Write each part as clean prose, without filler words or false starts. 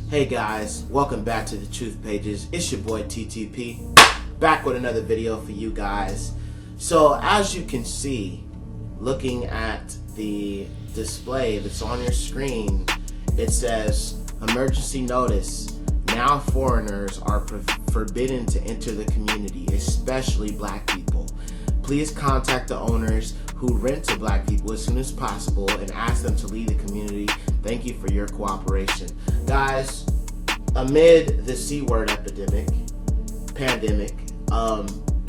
Hey guys, welcome back to The Truth Pages. It's your boy TTP, back with another video for you guys. So as you can see, looking at the display that's on your screen, it says, emergency notice, now foreigners are forbidden to enter the community, especially black people. Please contact the owners who rent to black people as soon as possible and ask them to leave the community. Thank you for your cooperation. Guys, amid the C-word pandemic,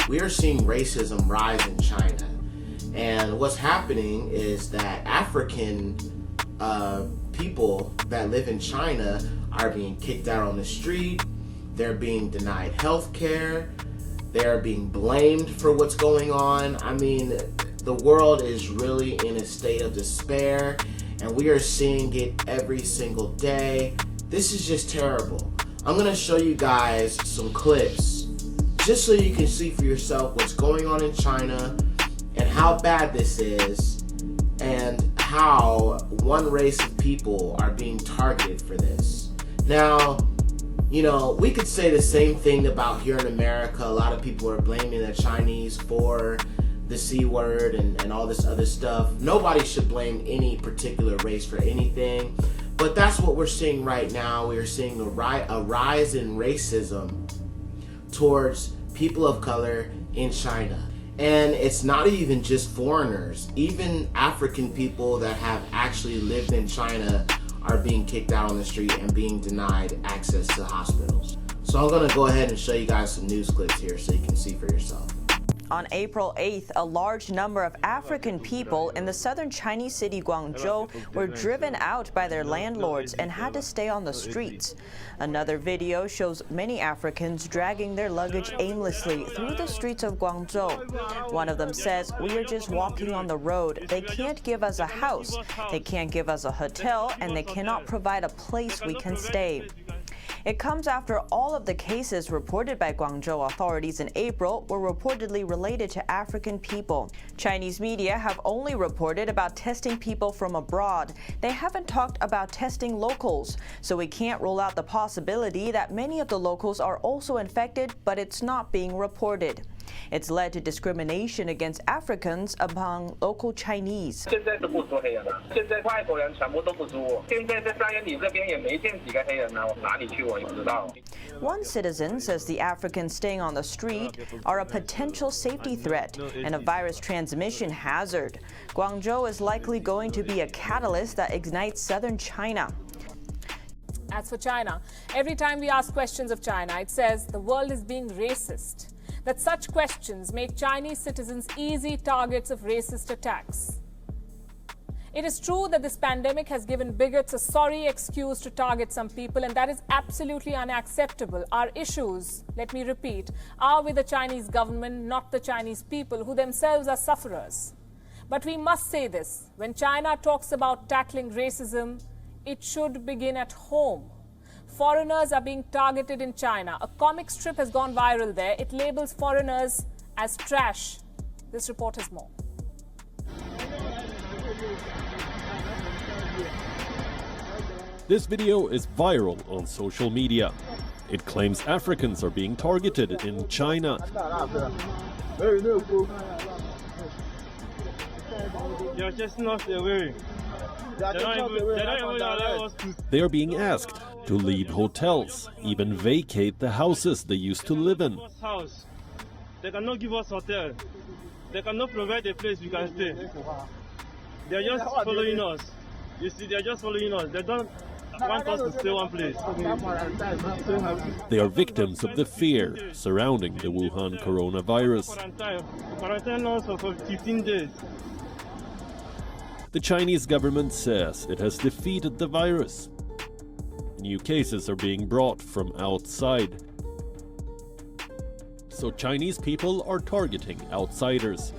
we are seeing racism rise in China. And what's happening is that African people that live in China are being kicked out on the street. They're being denied health care. They're being blamed for what's going on. I mean, the world is really in a state of despair, and we are seeing it every single day. This is just terrible. I'm gonna show you guys some clips just so you can see for yourself what's going on in China and how bad this is and how one race of people are being targeted for this. Now, you know, we could say the same thing about here in America. A lot of people are blaming the Chinese for the C-word and all this other stuff. Nobody should blame any particular race for anything, but that's what we're seeing right now. We are seeing a rise in racism towards people of color in China. And it's not even just foreigners. Even African people that have actually lived in China are being kicked out on the street and being denied access to hospitals. So I'm gonna go ahead and show you guys some news clips here so you can see for yourself. On April 8th, a large number of African people in the southern Chinese city Guangzhou were driven out by their landlords and had to stay on the streets. Another video shows many Africans dragging their luggage aimlessly through the streets of Guangzhou. One of them says, "We are just walking on the road. They can't give us a house, they can't give us a hotel, and they cannot provide a place we can stay." It comes after all of the cases reported by Guangzhou authorities in April were reportedly related to African people. Chinese media have only reported about testing people from abroad. They haven't talked about testing locals, so we can't rule out the possibility that many of the locals are also infected, but it's not being reported. It's led to discrimination against Africans among local Chinese. One citizen says the Africans staying on the street are a potential safety threat and a virus transmission hazard. Guangzhou is likely going to be a catalyst that ignites southern China. As for China, every time we ask questions of China, it says the world is being racist, that such questions make Chinese citizens easy targets of racist attacks. It is true that this pandemic has given bigots a sorry excuse to target some people, and that is absolutely unacceptable. Our issues, let me repeat, are with the Chinese government, not the Chinese people, who themselves are sufferers. But we must say this: when China talks about tackling racism, it should begin at home. Foreigners are being targeted in China. A comic strip has gone viral there. It labels foreigners as trash. This report has more. This video is viral on social media. It claims Africans are being targeted in China. They're just not away. They are being asked to leave hotels, even vacate the houses they used to live in. They cannot give us hotel. They cannot provide a place we can stay. They're just following us. You see, they're just following us. They don't want us to stay one place. They are victims of the fear surrounding the Wuhan coronavirus. Quarantine also for 15 days. The Chinese government says it has defeated the virus. New cases are being brought from outside. So Chinese people are targeting outsiders.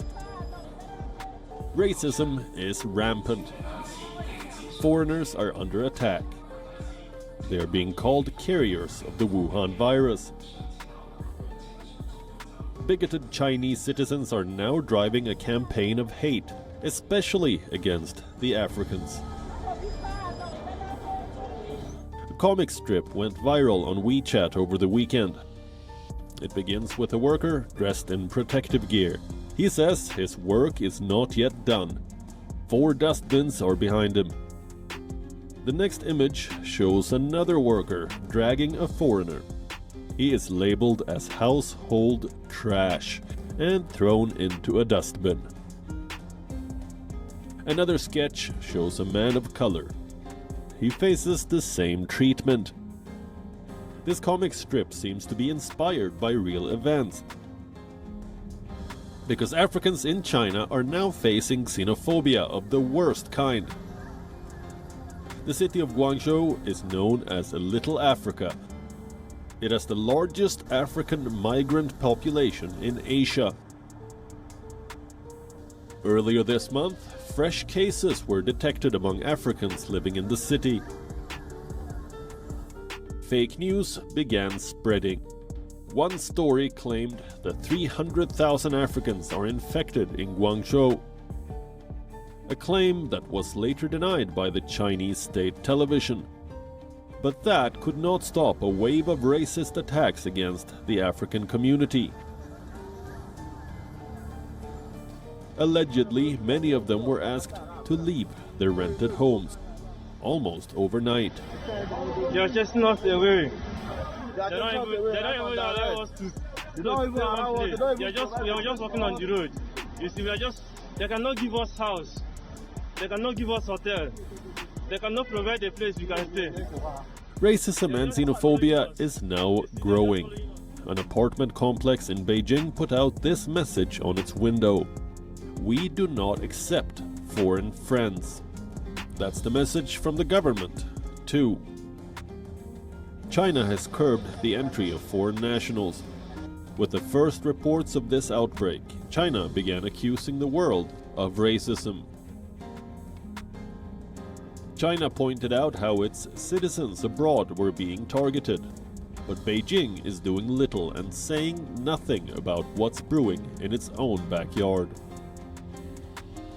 Racism is rampant. Foreigners are under attack. They are being called carriers of the Wuhan virus. Bigoted Chinese citizens are now driving a campaign of hate, especially against the Africans. comic strip went viral on WeChat over the weekend. It begins with a worker dressed in protective gear. He says his work is not yet done. 4 dustbins are behind him. The next image shows another worker dragging a foreigner. He is labeled as household trash and thrown into a dustbin. Another sketch shows a man of color. He faces the same treatment. This comic strip seems to be inspired by real events, because Africans in China are now facing xenophobia of the worst kind. The city of Guangzhou is known as a Little Africa. It has the largest African migrant population in Asia. Earlier this month, fresh cases were detected among Africans living in the city. Fake news began spreading. One story claimed that 300,000 Africans are infected in Guangzhou, a claim that was later denied by the Chinese state television. But that could not stop a wave of racist attacks against the African community. Allegedly, many of them were asked to leave their rented homes, almost overnight. They are chasing us away. They don't even allow us to stay one place. We are just walking on the road. You see, they cannot give us house. They cannot give us hotel. They cannot provide a place we can stay. Racism and xenophobia is now growing. An apartment complex in Beijing put out this message on its window: "We do not accept foreign friends." That's the message from the government, too. China has curbed the entry of foreign nationals. With the first reports of this outbreak, China began accusing the world of racism. China pointed out how its citizens abroad were being targeted, but Beijing is doing little and saying nothing about what's brewing in its own backyard.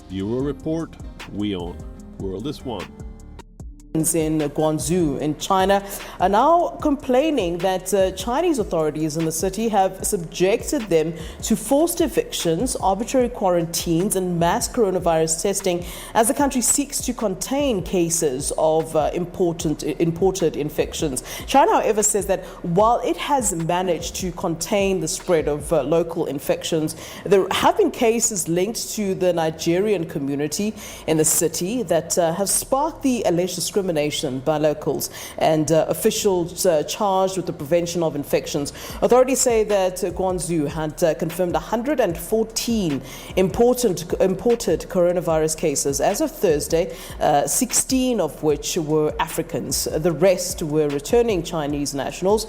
Bureau Report, WION, World is One. In Guangzhou in China are now complaining that Chinese authorities in the city have subjected them to forced evictions, arbitrary quarantines and mass coronavirus testing as the country seeks to contain cases of imported infections. China, however, says that while it has managed to contain the spread of local infections, there have been cases linked to the Nigerian community in the city that have sparked the alleged discrimination by locals and officials charged with the prevention of infections. Authorities say that Guangzhou had confirmed 114 imported coronavirus cases as of Thursday, 16 of which were Africans. The rest were returning Chinese nationals.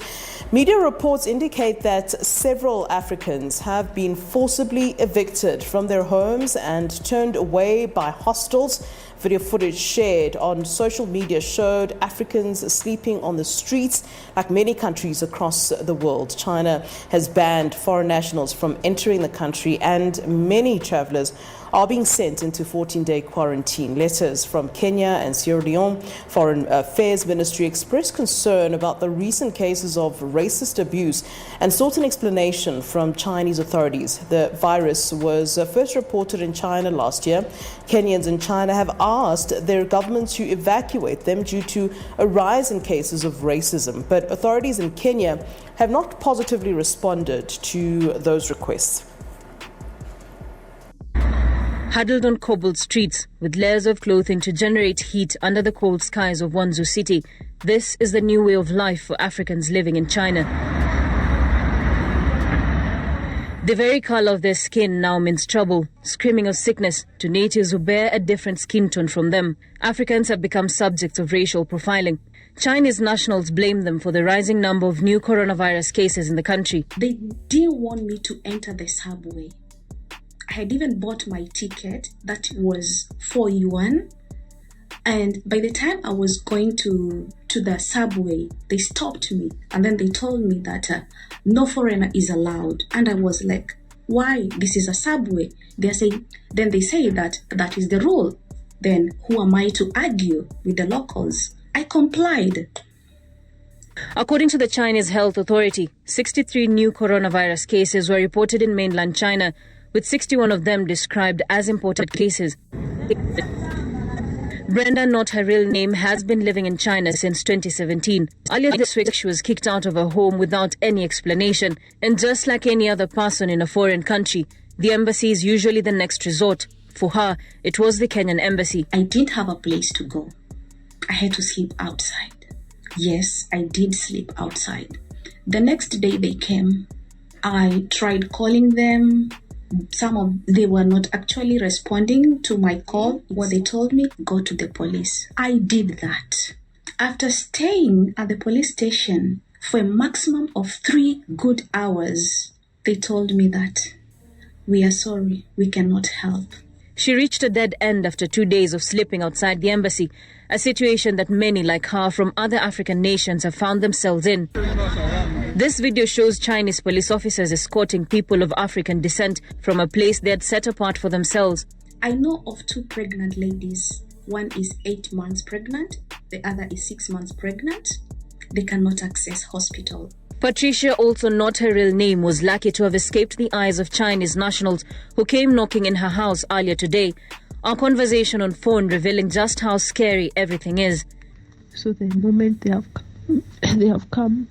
Media reports indicate that several Africans have been forcibly evicted from their homes and turned away by hostels. Video footage shared on social media showed Africans sleeping on the streets like many countries across the world. China has banned foreign nationals from entering the country, and many travelers are being sent into 14-day quarantine. Letters from Kenya and Sierra Leone Foreign Affairs Ministry expressed concern about the recent cases of racist abuse and sought an explanation from Chinese authorities. The virus was first reported in China last year. Kenyans in China have asked their government to evacuate them due to a rise in cases of racism, but authorities in Kenya have not positively responded to those requests. Huddled on cobbled streets with layers of clothing to generate heat under the cold skies of Guangzhou city, this is the new way of life for Africans living in China. The very color of their skin now means trouble, screaming of sickness to natives who bear a different skin tone from them. Africans have become subjects of racial profiling. Chinese nationals blame them for the rising number of new coronavirus cases in the country. They didn't want me to enter the subway. I had even bought my ticket that was 4 yuan. And by the time I was going to the subway, they stopped me. And then they told me that no foreigner is allowed. And I was like, why? This is a subway. Then they say that that is the rule. Then who am I to argue with the locals? I complied. According to the Chinese Health Authority, 63 new coronavirus cases were reported in mainland China, with 61 of them described as imported cases. Brenda, not her real name, has been living in China since 2017. Earlier this week, she was kicked out of her home without any explanation. And just like any other person in a foreign country, the embassy is usually the next resort. For her, it was the Kenyan embassy. I didn't have a place to go. I had to sleep outside. Yes, I did sleep outside. The next day they came. I tried calling them. They were not actually responding to my call. What they told me, go to the police. I did that. After staying at the police station for a maximum of 3 good hours, they told me that we are sorry, we cannot help. She reached a dead end after 2 days of sleeping outside the embassy, a situation that many like her from other African nations have found themselves in. This video shows Chinese police officers escorting people of African descent from a place they had set apart for themselves. I know of 2 pregnant ladies. One is 8 months pregnant, the other is 6 months pregnant. They cannot access hospital. Patricia, also not her real name, was lucky to have escaped the eyes of Chinese nationals who came knocking in her house earlier today. Our conversation on phone revealing just how scary everything is. So the moment they have come,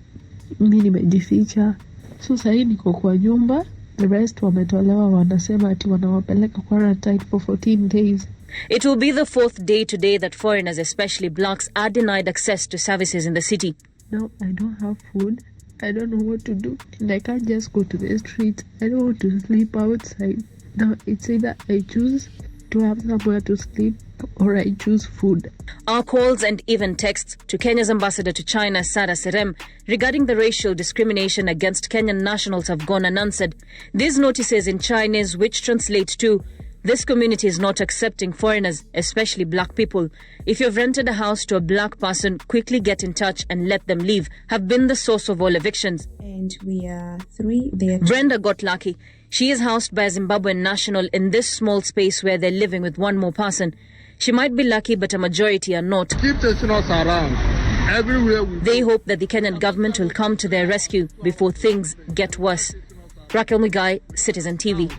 mimi nimejificha. So sasa niko kwa nyumba, the rest wametolewa, wanasema ati wanawapeleka quarantine for 14 days. It will be the 4th day today that foreigners, especially blacks, are denied access to services in the city. Now I don't have food. I don't know what to do. And I can't just go to the streets. I don't want to sleep outside. Now it's either I choose to have somewhere to sleep or I choose food. Our calls and even texts to Kenya's ambassador to China, Sarah Serem, regarding the racial discrimination against Kenyan nationals have gone unanswered. These notices in Chinese, which translate to, this community is not accepting foreigners, especially black people. If you've rented a house to a black person, quickly get in touch and let them leave, have been the source of all evictions. And we are 3 there. Brenda got lucky. She is housed by a Zimbabwean national in this small space where they're living with one more person. She might be lucky, but a majority are not. Keep taking us around. Everywhere we They hope that the Kenyan government will come to their rescue before things get worse. Raquel Migai, Citizen TV.